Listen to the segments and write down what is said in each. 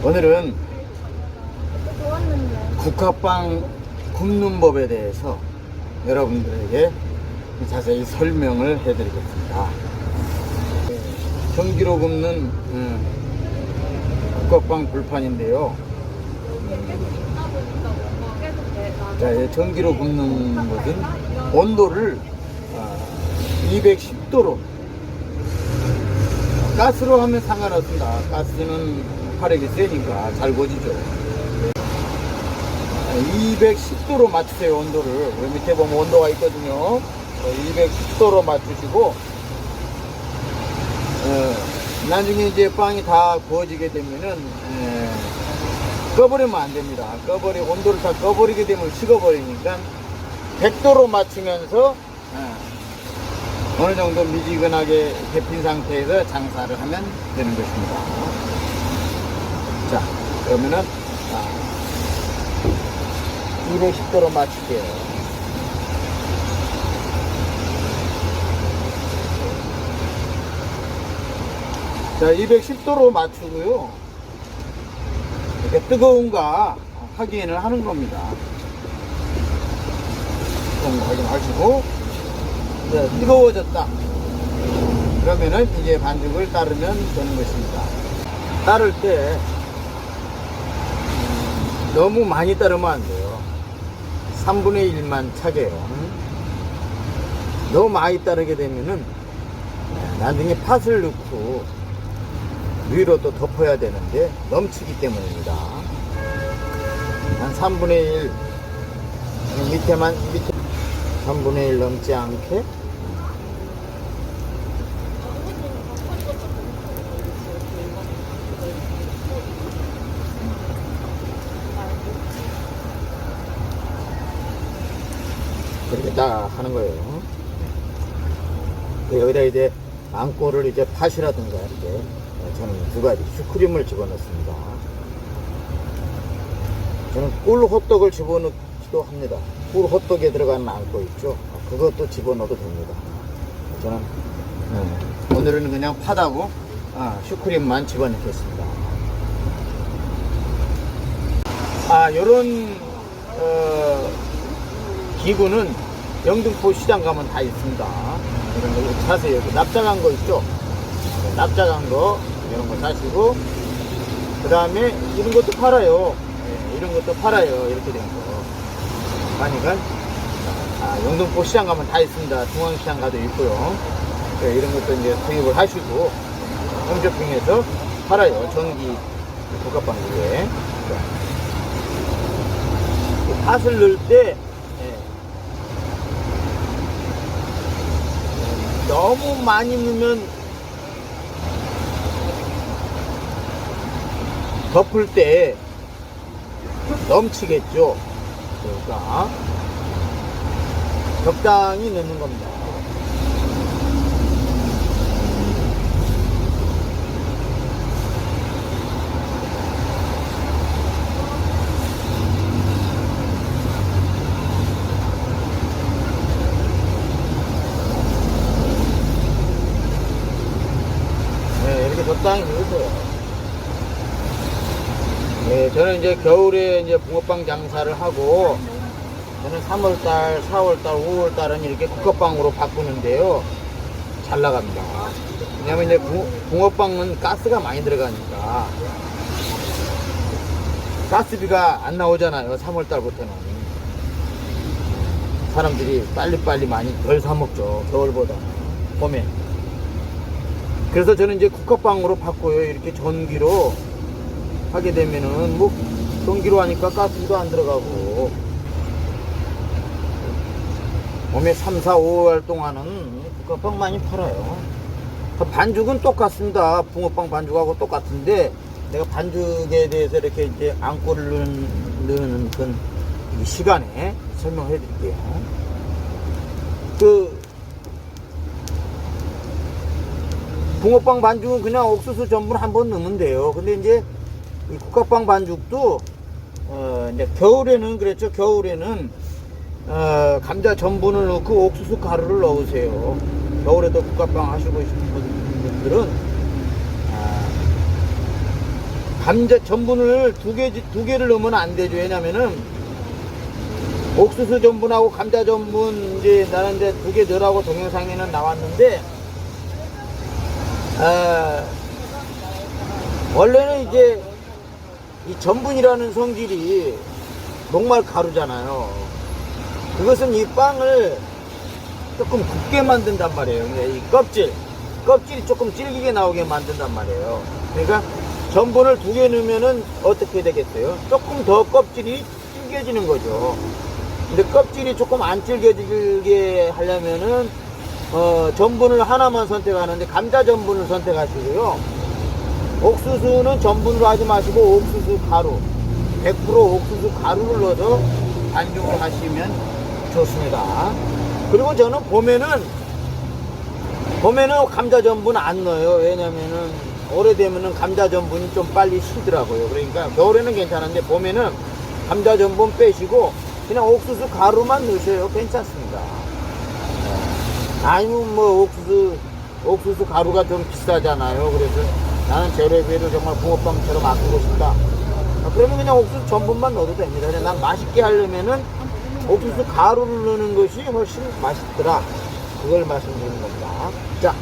오늘은 국화빵 굽는 법에 대해서 여러분들에게 자세히 설명을 해드리겠습니다. 전기로 굽는 국화빵 불판인데요. 자, 전기로 굽는 것은 온도를 210도로, 가스로 하면 상관없습니다. 가스는 화력이 세니까 잘 구워지죠. 210도로 맞추세요. 온도를 여기 밑에 보면 온도가 있거든요. 210도로 맞추시고, 나중에 이제 빵이 다 구워지게 되면은 꺼버리면 안 됩니다. 온도를 다 꺼버리게 되면 식어버리니까 100도로 맞추면서 어느 정도 미지근하게 데핀 상태에서 장사를 하면 되는 것입니다. 자, 그러면은 210도로 맞출게요. 자, 210도로 맞추고요. 이렇게 뜨거운가 확인을 하는 겁니다. 뜨거운 거 확인하시고, 네, 뜨거워졌다. 그러면은 이제 반죽을 따르면 되는 것입니다. 따를 때 너무 많이 따르면 안 돼요. 3분의 1만 차게요. 너무 많이 따르게 되면은 나중에 팥을 넣고 위로 또 덮어야 되는데 넘치기 때문입니다. 한 3분의 1 밑에 3분의 1 넘지 않게 이렇게 딱 하는 거예요. 여기다 이제 앙꼬를 이제 팥이라든가 이렇게 저는 두 가지 슈크림을 집어넣습니다. 저는 꿀 호떡을 집어넣기도 합니다. 꿀 호떡에 들어가는 앙꼬 있죠. 그것도 집어넣어도 됩니다. 저는 오늘은 그냥 팥하고 슈크림만 집어넣겠습니다. 요런 기구는 영등포 시장 가면 다 있습니다. 이런 거 사세요. 납작한 거 있죠? 납작한 거 이런 거 사시고, 그 다음에 이런 것도 팔아요. 이런 것도 팔아요. 이렇게 된 거 그러니까 영등포 시장 가면 다 있습니다. 중앙시장 가도 있고요. 이런 것도 이제 구입을 하시고 홈쇼핑에서 팔아요. 전기 국화빵기에. 팥을 넣을 때 너무 많이 넣으면 덮을 때 넘치겠죠. 그러니까 적당히 넣는 겁니다. 이렇게 적당히 넣으세요. 네, 저는 이제 겨울에 이제 붕어빵 장사를 하고, 저는 3월달, 4월달, 5월달은 이렇게 국화빵으로 바꾸는데요. 잘 나갑니다. 왜냐면 이제 붕어빵은 가스가 많이 들어가니까 가스비가 안 나오잖아요. 3월달부터는 사람들이 빨리빨리 많이 덜 사먹죠. 겨울보다는 봄에. 그래서 저는 이제 국화빵으로 바꿔요. 이렇게 전기로 하게 되면은 뭐 전기로 하니까 가스도 안 들어가고, 봄에 3, 4, 5월 동안은 국화빵 많이 팔아요. 반죽은 똑같습니다. 붕어빵 반죽하고 똑같은데, 내가 반죽에 대해서 이렇게 이제 앙꼬를 넣는 그 시간에 설명해 드릴게요. 붕어빵 반죽은 그냥 옥수수 전분을 한번 넣으면 돼요. 근데 이제 이 국화빵 반죽도 이제 겨울에는 그랬죠. 겨울에는 감자 전분을 넣고 옥수수 가루를 넣으세요. 겨울에도 국화빵 하시고 싶은 분들은 감자 전분을 두 개를 넣으면 안 되죠. 왜냐면은 옥수수 전분하고 감자 전분 이제 나는 이제 두 개 넣으라고 동영상에는 나왔는데, 원래는 이제 이 전분이라는 성질이 녹말 가루잖아요. 그것은 이 빵을 조금 굽게 만든단 말이에요. 이 껍질이 조금 질기게 나오게 만든단 말이에요. 그러니까 전분을 두 개 넣으면은 어떻게 되겠어요? 조금 더 껍질이 질겨지는 거죠. 근데 껍질이 조금 안 질겨지게 하려면은 전분을 하나만 선택하는데 감자 전분을 선택하시고요. 옥수수는 전분으로 하지 마시고 옥수수 가루 100% 옥수수 가루를 넣어서 반죽을 하시면 좋습니다. 그리고 저는 봄에는 감자 전분 안 넣어요. 왜냐면은 오래되면은 감자 전분이 좀 빨리 식더라고요. 그러니까 겨울에는 괜찮은데 봄에는 감자 전분 빼시고 그냥 옥수수 가루만 넣으셔요. 괜찮습니다. 아니면 뭐 옥수수 가루가 좀 비싸잖아요. 그래서 나는 재료비를 정말 붕어빵처럼 아끼고 싶다. 그러면 그냥 옥수수 전분만 넣어도 됩니다. 그냥 난 맛있게 하려면은 옥수수 가루를 넣는 것이 훨씬 맛있더라. 그걸 말씀드리는 겁니다. 자,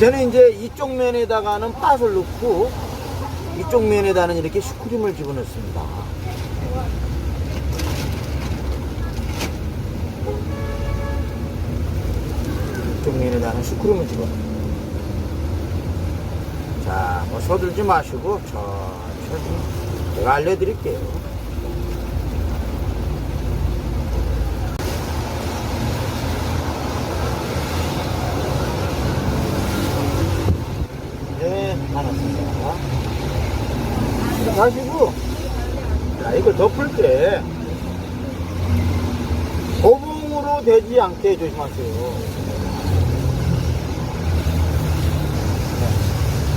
저는 이제 이쪽 면에다가는 팥을 넣고 이쪽 면에다는 이렇게 슈크림을 집어넣습니다. 이쪽 면에다는 슈크림을 집어넣습니다. 자, 뭐 서둘지 마시고 천천히 제가 알려드릴게요. 네, 많았습니다. 하시고, 자, 이걸 덮을 때 고봉으로 되지 않게 조심하세요.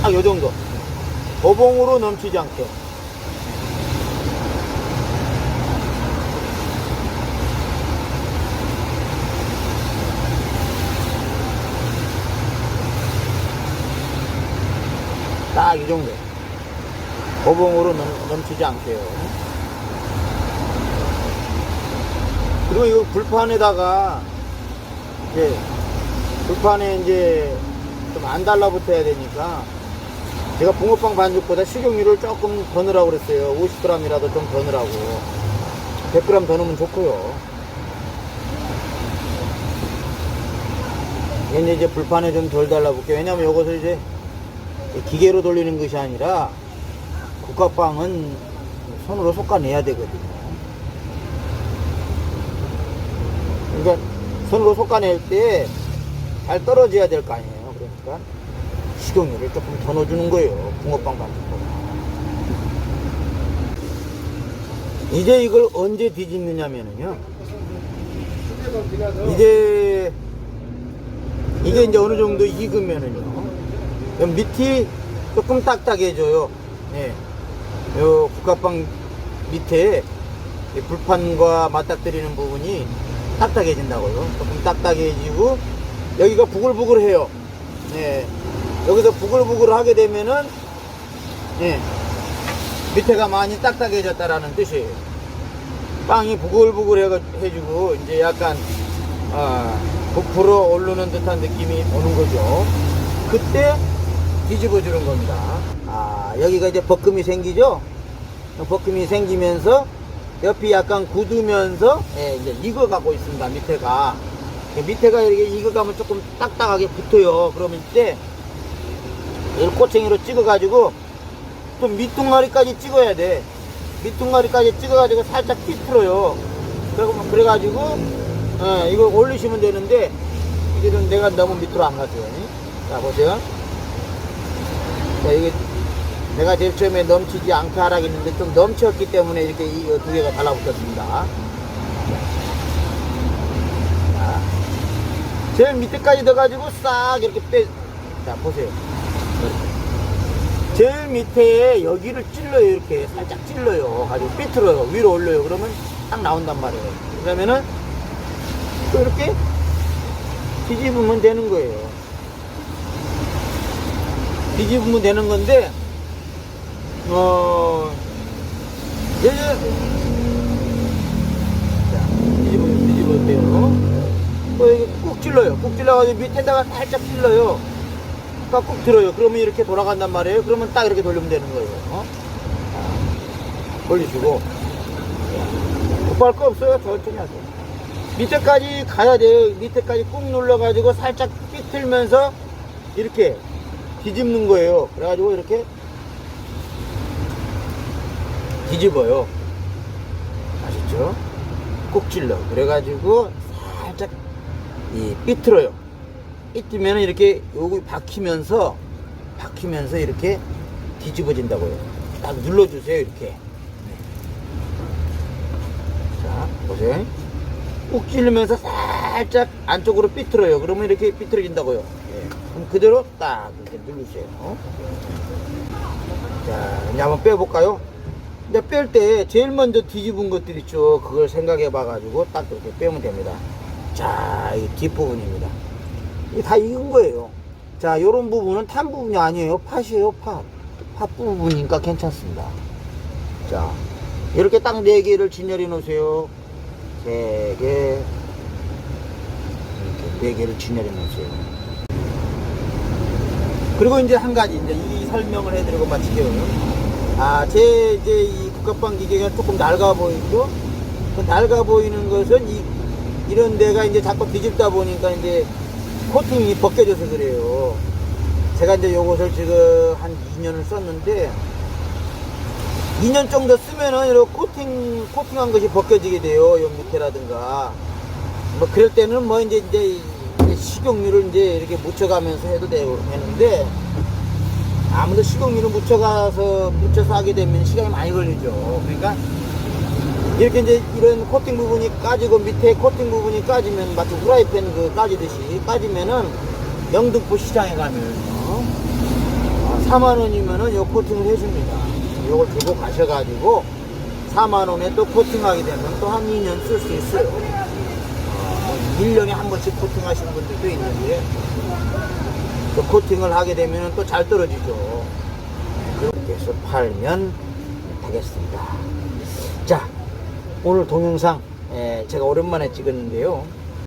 딱 요정도 고봉으로 넘치지 않게. 딱 이 정도 고봉으로 넘치지 않게요. 그리고 이거 불판에다가 불판에 이제 좀 안 달라붙어야 되니까 제가 붕어빵 반죽보다 식용유를 조금 더 넣으라고 그랬어요. 50g이라도 좀 더 넣으라고. 100g 더 넣으면 좋고요. 얘는 이제 불판에 좀 덜 달라붙게. 왜냐면 이것을 이제 기계로 돌리는 것이 아니라 국화빵은 손으로 솎아내야 되거든요. 그러니까 손으로 솎아낼 때 잘 떨어져야 될 거 아니에요. 그러니까 식용유를 조금 더 넣어주는 거예요. 붕어빵 반죽보다. 이제 이걸 언제 뒤집느냐면요. 이게 이제 어느 정도 익으면은요. 밑이 조금 딱딱해져요. 예. 요 국화빵 밑에 불판과 맞닥뜨리는 부분이 딱딱해진다고요. 조금 딱딱해지고 여기가 부글부글해요. 예. 여기서 부글부글 하게 되면은 예. 밑에가 많이 딱딱해졌다라는 뜻이에요. 빵이 부글부글 해지고 이제 약간 부풀어 오르는 듯한 느낌이 오는 거죠. 그때 뒤집어 주는 겁니다. 여기가 이제 벗금이 생기죠. 벗금이 생기면서 옆이 약간 굳으면서 예, 이제 익어가고 있습니다. 밑에가 이렇게 익어가면 조금 딱딱하게 붙어요. 그러면 이때 이걸 꼬챙이로 찍어가지고 또 밑둥아리까지 찍어야 돼. 밑둥아리까지 찍어가지고 살짝 삐뚤어요. 그래가지고 이거 올리시면 되는데 이게 좀 내가 너무 밑으로 안 갔어요. 자, 보세요. 자, 이게 내가 제일 처음에 넘치지 않게 하라고 했는데 좀 넘쳤기 때문에 이렇게 이 두 개가 달라붙었습니다. 자, 제일 밑에까지 넣어가지고 싹 이렇게 자, 보세요. 제일 밑에 여기를 찔러요. 이렇게 살짝 찔러요. 가지고 삐뚤어요. 위로 올려요. 그러면 딱 나온단 말이에요. 그러면은 또 이렇게 뒤집으면 되는 거예요. 뒤집으면 되는 건데 예, 자, 뒤집어대요. 또 이게 꾹 찔러요. 꾹 찔러가지고 밑에다가 살짝 찔러요. 그러니까 꾹 들어요. 그러면 이렇게 돌아간단 말이에요. 그러면 딱 이렇게 돌리면 되는 거예요. 돌리시고. 급할 거 없어요. 천천히 하세요. 밑에까지 가야 돼요. 밑에까지 꾹 눌러가지고 살짝 삐틀면서 이렇게 뒤집는 거예요. 그래가지고 이렇게 뒤집어요. 아시죠? 꾹 찔러. 그래가지고 살짝 삐틀어요. 삐뜨면 이렇게 요거 박히면서 이렇게 뒤집어진다고요. 딱 눌러주세요. 이렇게. 자, 보세요. 꾹 찔르면서 살짝 안쪽으로 삐뚤어요. 그러면 이렇게 삐뚤어진다고요. 예. 그럼 그대로 딱 이렇게 누르세요. 자, 이제 한번 빼볼까요? 근데 뺄 때 제일 먼저 뒤집은 것들 있죠. 그걸 생각해 봐가지고 딱 이렇게 빼면 됩니다. 자, 이 뒷부분입니다. 이게 다 익은 거예요. 자, 요런 부분은 탄 부분이 아니에요. 팥이에요, 팥. 팥 부분이니까 괜찮습니다. 자, 이렇게 딱 4개를 진열해 놓으세요. 3개, 이렇게 4개를 진열해 놓으세요. 그리고 이제 한 가지, 이제 이 설명을 해드리고 마치게요. 이제 이 국화빵 기계가 조금 낡아 보이죠? 그 낡아 보이는 것은 이런 데가 이제 자꾸 뒤집다 보니까 이제 코팅이 벗겨져서 그래요. 제가 이제 요것을 지금 한 2년을 썼는데, 2년 정도 쓰면은 이렇게 코팅한 것이 벗겨지게 돼요. 요 밑에라든가. 뭐 그럴 때는 뭐 이제 식용유를 이제 이렇게 묻혀가면서 해도 되는데, 아무도 식용유를 묻혀서 하게 되면 시간이 많이 걸리죠. 그러니까 이렇게 이제 이런 코팅 부분이 까지고 밑에 코팅 부분이 까지면 마치 후라이팬 까지듯이 까지면은 영등포 시장에 가면 4만원이면은 요 코팅을 해줍니다. 요걸 들고 가셔가지고 4만원에 또 코팅하게 되면 또 한 2년 쓸 수 있어요. 1년에 한 번씩 코팅하시는 분들도 있는데, 또 코팅을 하게 되면 또 잘 떨어지죠. 그렇게 해서 팔면 되겠습니다. 자, 오늘 동영상 제가 오랜만에 찍었는데요.